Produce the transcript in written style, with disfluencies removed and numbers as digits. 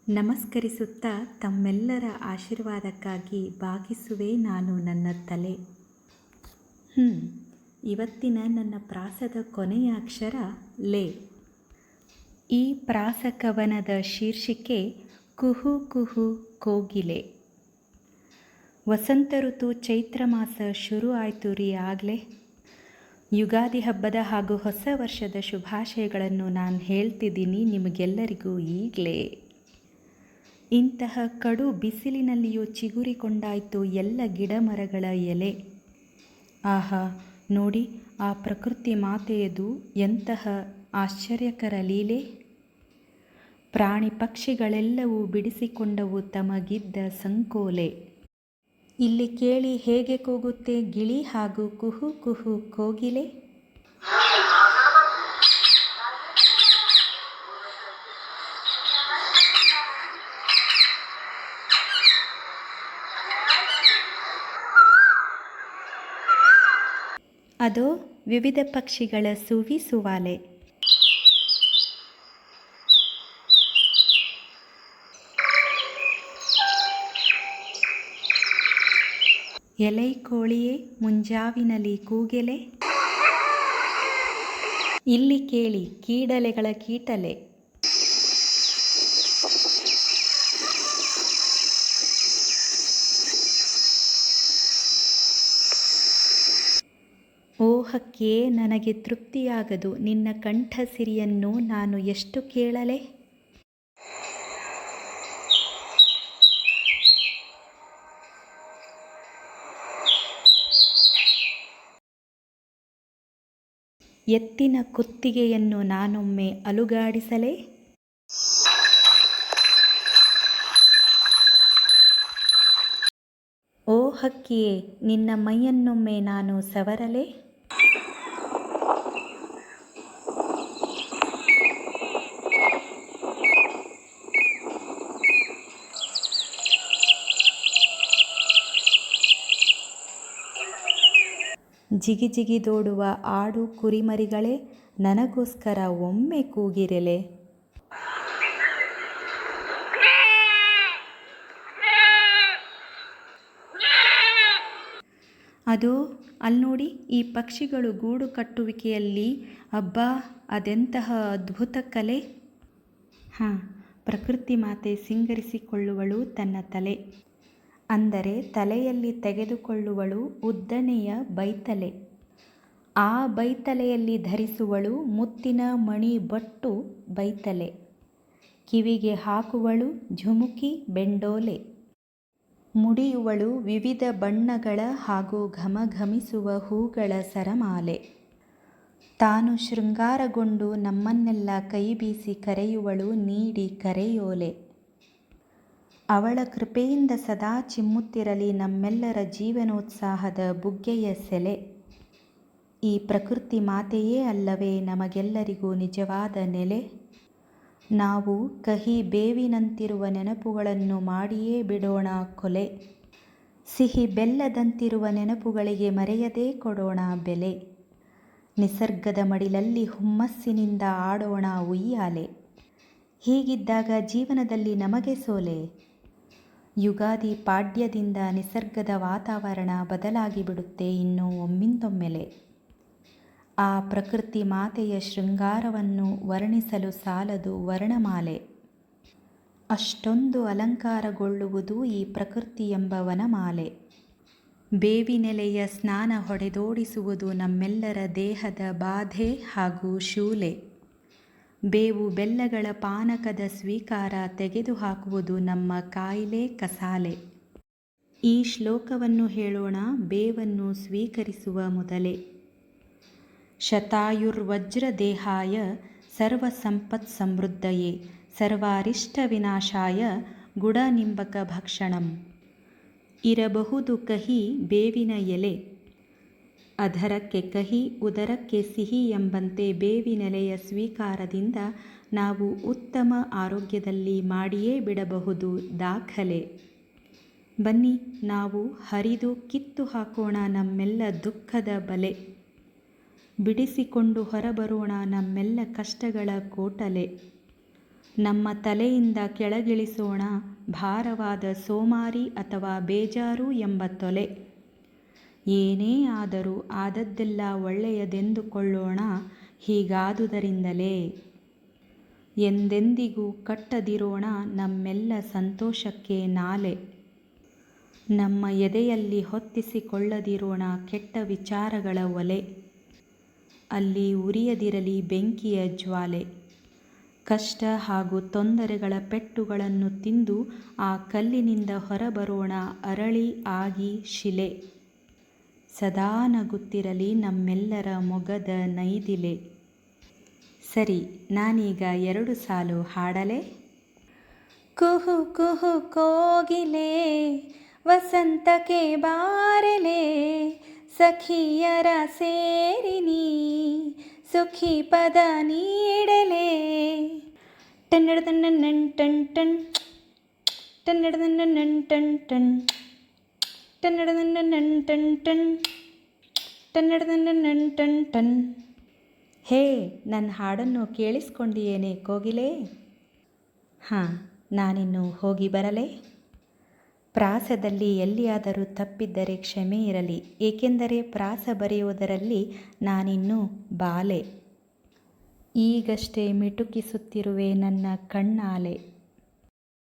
ನಮಸ್ಕರಿಸುತ್ತಾ ತಮ್ಮೆಲ್ಲರ ಆಶೀರ್ವಾದಕ್ಕಾಗಿ ಭಾಗಿಸುವೆ ನಾನು ನನ್ನ ತಲೆ. ಇವತ್ತಿನ ನನ್ನ ಪ್ರಾಸದ ಕೊನೆಯ ಅಕ್ಷರ ಲೇ. ಈ ಪ್ರಾಸ ಕವನದ ಶೀರ್ಷಿಕೆ ಕುಹು ಕುಹು ಕೋಗಿಲೆ. ವಸಂತ ಋತು ಚೈತ್ರ ಮಾಸ ಶುರು ಆಯಿತು ರೀ ಆಗಲೇ. ಯುಗಾದಿ ಹಬ್ಬದ ಹಾಗೂ ಹೊಸ ವರ್ಷದ ಶುಭಾಶಯಗಳನ್ನು ನಾನು ಹೇಳ್ತಿದ್ದೀನಿ ನಿಮಗೆಲ್ಲರಿಗೂ ಈಗಲೇ. ಇಂತಹ ಕಡು ಬಿಸಿಲಿನಲ್ಲಿಯೂ ಚಿಗುರಿಕೊಂಡಾಯಿತು ಎಲ್ಲ ಗಿಡ ಮರಗಳ ಎಲೆ. ಆಹಾ, ನೋಡಿ ಆ ಪ್ರಕೃತಿ ಮಾತೆಯದು ಎಂತಹ ಆಶ್ಚರ್ಯಕರ ಲೀಲೆ. ಪ್ರಾಣಿ ಪಕ್ಷಿಗಳೆಲ್ಲವೂ ಬಿಡಿಸಿಕೊಂಡವು ತಮಗಿದ್ದ ಸಂಕೋಲೆ. ಇಲ್ಲಿ ಕೇಳಿ ಹೇಗೆ ಕೂಗುತ್ತೆ ಗಿಳಿ ಹಾಗೂ ಕುಹು ಕುಹು ಕೋಗಿಲೆ. ಅದೋ ವಿವಿಧ ಪಕ್ಷಿಗಳ ಸುವಾಲೆ. ಎಲೈ ಕೋಳಿಯೇ ಮುಂಜಾವಿನಲ್ಲಿ ಕೂಗೆಲೆ. ಇಲ್ಲಿ ಕೇಳಿ ಕೀಡಲೆಗಳ ಕೀಟಲೆ. ಓ ಹಕ್ಕಿಯೇ, ನನಗೆ ತೃಪ್ತಿಯಾಗದು ನಿನ್ನ ಕಂಠ ಸಿರಿಯನ್ನು ನಾನು ಎಷ್ಟು ಕೇಳಲೆ. ಎತ್ತಿನ ಕುತ್ತಿಗೆಯನ್ನು ನಾನೊಮ್ಮೆ ಅಲುಗಾಡಿಸಲೇ. ಓ ಹಕ್ಕಿಯೇ, ನಿನ್ನ ಮೈಯನ್ನೊಮ್ಮೆ ನಾನು ಸವರಲೆ. ಜಿಗಿ ಜಿಗಿದೋಡುವ ಆಡು ಕುರಿಮರಿಗಳೇ, ನನಗೋಸ್ಕರ ಒಮ್ಮೆ ಕೂಗಿರೆಲೆ. ಅದು ಅಲ್ಲಿ ನೋಡಿ, ಈ ಪಕ್ಷಿಗಳು ಗೂಡು ಕಟ್ಟುವಿಕೆಯಲ್ಲಿ ಅಬ್ಬಾ ಅದೆಂತಹ ಅದ್ಭುತ ಕಲೆ. ಪ್ರಕೃತಿ ಮಾತೆ ಸಿಂಗರಿಸಿಕೊಳ್ಳುವಳು ತನ್ನ ತಲೆ, ಅಂದರೆ ತಲೆಯಲ್ಲಿ ತೆಗೆದುಕೊಳ್ಳುವಳು ಉದ್ದನೆಯ ಬೈತಲೆ. ಆ ಬೈತಲೆಯಲ್ಲಿ ಧರಿಸುವಳು ಮುತ್ತಿನ ಮಣಿ ಬೊಟ್ಟು ಬೈತಲೆ. ಕಿವಿಗೆ ಹಾಕುವಳು ಝುಮುಕಿ ಬೆಂಡೋಲೆ. ಮುಡಿಯುವಳು ವಿವಿಧ ಬಣ್ಣಗಳ ಹಾಗೂ ಘಮಘಮಿಸುವ ಹೂಗಳ ಸರಮಾಲೆ. ತಾನು ಶೃಂಗಾರಗೊಂಡು ನಮ್ಮನ್ನೆಲ್ಲ ಕೈಬೀಸಿ ಕರೆಯುವಳು ನೀಡಿ ಕರೆಯೋಲೆ. ಅವಳ ಕೃಪೆಯಿಂದ ಸದಾ ಚಿಮ್ಮುತ್ತಿರಲಿ ನಮ್ಮೆಲ್ಲರ ಜೀವನೋತ್ಸಾಹದ ಬುಗ್ಗೆಯ ಸೆಲೆ. ಈ ಪ್ರಕೃತಿ ಮಾತೆಯೇ ಅಲ್ಲವೇ ನಮಗೆಲ್ಲರಿಗೂ ನಿಜವಾದ ನೆಲೆ. ನಾವು ಕಹಿ ಬೇವಿನಂತಿರುವ ನೆನಪುಗಳನ್ನು ಮಾಡಿಯೇ ಬಿಡೋಣ ಕೊಲೆ. ಸಿಹಿ ಬೆಲ್ಲದಂತಿರುವ ನೆನಪುಗಳಿಗೆ ಮರೆಯದೇ ಕೊಡೋಣ ಬೆಲೆ. ನಿಸರ್ಗದ ಮಡಿಲಲ್ಲಿ ಹುಮ್ಮಸ್ಸಿನಿಂದ ಆಡೋಣ ಉಯ್ಯಾಲೆ. ಹೀಗಿದ್ದಾಗ ಜೀವನದಲ್ಲಿ ನಮಗೆ ಸೋಲೆ. ಯುಗಾದಿ ಪಾಡ್ಯದಿಂದ ನಿಸರ್ಗದ ವಾತಾವರಣ ಬದಲಾಗಿ ಬಿಡುತ್ತೆ ಇನ್ನು ಒಮ್ಮಿಂದೊಮ್ಮೆಲೆ. ಆ ಪ್ರಕೃತಿ ಮಾತೆಯ ಶೃಂಗಾರವನ್ನು ವರ್ಣಿಸಲು ಸಾಲದು ವರ್ಣಮಾಲೆ. ಅಷ್ಟೊಂದು ಅಲಂಕಾರಗೊಳ್ಳುವುದು ಈ ಪ್ರಕೃತಿ ಎಂಬ ವನಮಾಲೆ. ಬೇವಿನೆಲೆಯ ಸ್ನಾನ ಹೊಡೆದೋಡಿಸುವುದು ನಮ್ಮೆಲ್ಲರ ದೇಹದ ಬಾಧೆ ಹಾಗೂ ಶೂಲೆ. ಬೇವು ಬೆಲ್ಲಗಳ ಪಾನಕದ ಸ್ವೀಕಾರ ತೆಗೆದುಹಾಕುವುದು ನಮ್ಮ ಕಾಯಿಲೆ ಕಸಾಲೆ. ಈ ಶ್ಲೋಕವನ್ನು ಹೇಳೋಣ ಬೇವನ್ನು ಸ್ವೀಕರಿಸುವ ಮೊದಲೇ. ಶತಾಯುರ್ವಜ್ರದೇಹಾಯ ಸರ್ವಸಂಪತ್ ಸಮೃದ್ಧಯೇ ಸರ್ವಾರಿಷ್ಟ ವಿನಾಶಾಯ ಗುಡನಿಂಬಕ ಭಕ್ಷಣಂ. ಇರಬಹುದು ಕಹಿ ಬೇವಿನ ಎಲೆ, ಅಧರಕ್ಕೆ ಕಹಿ ಉದರಕ್ಕೆ ಸಿಹಿ ಎಂಬಂತೆ ಬೇವಿನೆಲೆಯ ಸ್ವೀಕಾರದಿಂದ ನಾವು ಉತ್ತಮ ಆರೋಗ್ಯದಲ್ಲಿ ಮಾಡಿಯೇ ಬಿಡಬಹುದು ದಾಖಲೆ. ಬನ್ನಿ ನಾವು ಹರಿದು ಕಿತ್ತು ಹಾಕೋಣ ನಮ್ಮೆಲ್ಲ ದುಃಖದ ಬಲೆ. ಬಿಡಿಸಿಕೊಂಡು ಹೊರಬರೋಣ ನಮ್ಮೆಲ್ಲ ಕಷ್ಟಗಳ ಕೋಟಲೆ. ನಮ್ಮ ತಲೆಯಿಂದ ಕೆಳಗಿಳಿಸೋಣ ಭಾರವಾದ ಸೋಮಾರಿ ಅಥವಾ ಬೇಜಾರು ಎಂಬ ತೊಲೆ. ಏನೇ ಆದರೂ ಆದದ್ದೆಲ್ಲ ಒಳ್ಳೆಯದೆಂದುಕೊಳ್ಳೋಣ, ಹೀಗಾದುದರಿಂದಲೇ. ಎಂದೆಂದಿಗೂ ಕಟ್ಟದಿರೋಣ ನಮ್ಮೆಲ್ಲ ಸಂತೋಷಕ್ಕೆ ನಾಲೆ. ನಮ್ಮ ಎದೆಯಲ್ಲಿ ಹೊತ್ತಿಸಿಕೊಳ್ಳದಿರೋಣ ಕೆಟ್ಟ ವಿಚಾರಗಳ ಒಲೆ. ಅಲ್ಲಿ ಉರಿಯದಿರಲಿ ಬೆಂಕಿಯ ಜ್ವಾಲೆ. ಕಷ್ಟ ಹಾಗೂ ತೊಂದರೆಗಳ ಪೆಟ್ಟುಗಳನ್ನು ತಿಂದು ಆ ಕಲ್ಲಿನಿಂದ ಹೊರಬರೋಣ ಅರಳಿ ಆಗಿ ಶಿಲೆ. ಸದಾ ನಗುತ್ತಿರಲಿ ನಮ್ಮೆಲ್ಲರ ಮೊಗದ ನೈದಿಲೆ. ಸರಿ, ನಾನೀಗ 2 ಸಾಲು ಹಾಡಲೆ. ಕುಹು ಕುಹು ಕೋಗಿಲೆ ವಸಂತಕ್ಕೆ ಬಾರೆಲೆ, ಸಖಿಯರ ಸೇರಿನಿ ಸುಖಿ ಪದ ನೀಡಲೆ. ಟನ್ನಡದನ್ನ ಟನ್ ಟನ್ ಟನ್ನಡದನ್ನ ಟನ್ ಟನ್ ಟನ್ನಡದನ್ನ ಟನ್ ಟನ್ ಟನ್ನಡದನ್ನ ಟನ್ ಟನ್. ಹೇ, ನನ್ನ ಹಾಡನ್ನು ಕೇಳಿಸ್ಕೊಂಡಿಯೇನೆ ಕೋಗಿಲೆ? ಹಾಂ, ನಾನಿನ್ನು ಹೋಗಿ ಬರಲೇ. ಪ್ರಾಸದಲ್ಲಿ ಎಲ್ಲಿಯಾದರೂ ತಪ್ಪಿದ್ದರೆ ಕ್ಷಮೆ ಇರಲಿ, ಏಕೆಂದರೆ ಪ್ರಾಸ ಬರೆಯುವುದರಲ್ಲಿ ನಾನಿನ್ನೂ ಬಾಲೆ. ಈಗಷ್ಟೇ ಮಿಟುಕಿಸುತ್ತಿರುವೆ ನನ್ನ ಕಣ್ಣಾಲೆ.